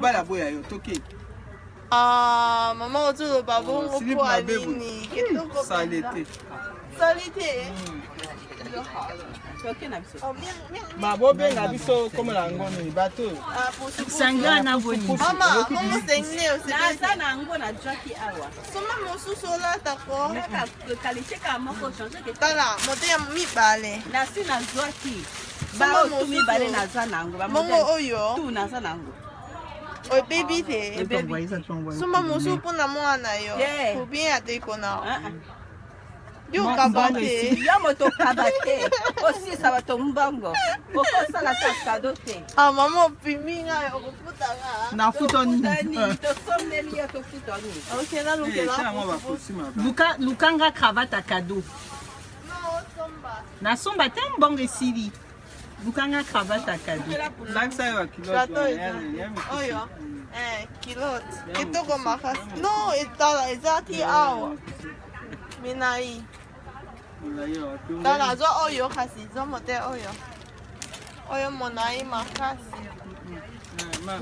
bala boya yo toke. Ah, maman ozo babon kwa nini? Kitoko Salete. Salite. Babo benga biso comme la ngoni bateau. Sanga na boni. Mama, como sengne Na sana ngo na jaki awa. Soma mosusu la tako. Ka kalite ka moko changer ke Tala, mote ya mibale. na si na zwaki. Ba o tumi bale na zana ngo ba Mongo oyo. tu na zana ngo. Oy baby te. Soma mosusu pona mwana yo. Yeah. Kubien ateko na. Ah. Yo kabate. Ya moto kabate. Osi sabato mbongo. Oko sala ta kado te. Ah, mama piminga yo kufuta nga. Na futoni. Tani to somneli ya to futoni. Okay, na lukela. Tala mo ba kusima. Lukanga cravate à cadeau. No, somba. Na somba tem bon resili. Lukanga cravate à cadeau. Laksa yo kilo. Oyo. Kilot. Kitoko makasi. No, itala ezati awa. Minai. Tala zo oyo kasi zo mote oyo. Oyo monai makasi.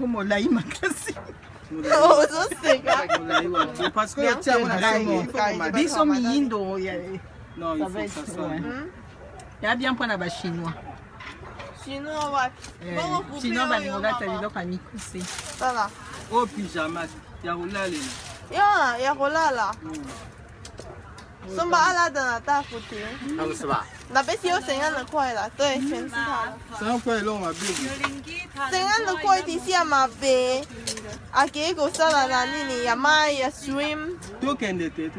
Como la imakasi. Ozo seka. Parce que tiens mon Biso miindo ya. Non, il faut ça ça. Ya bien pour na ba chinois. Chinois wapi? Bongo kupe Chinois ba oyo ngota mama. biloko amikuse. Tala. Oh pyjama ya ulale. Ya kolala. Somba ala的呢大福亭。是吧？那边是有怎样的快了？对，全是它。 3块肉嘛bills。怎样的快底下嘛呗？啊，给个啥啦？那你呀妈呀 ，swim。都跟的对。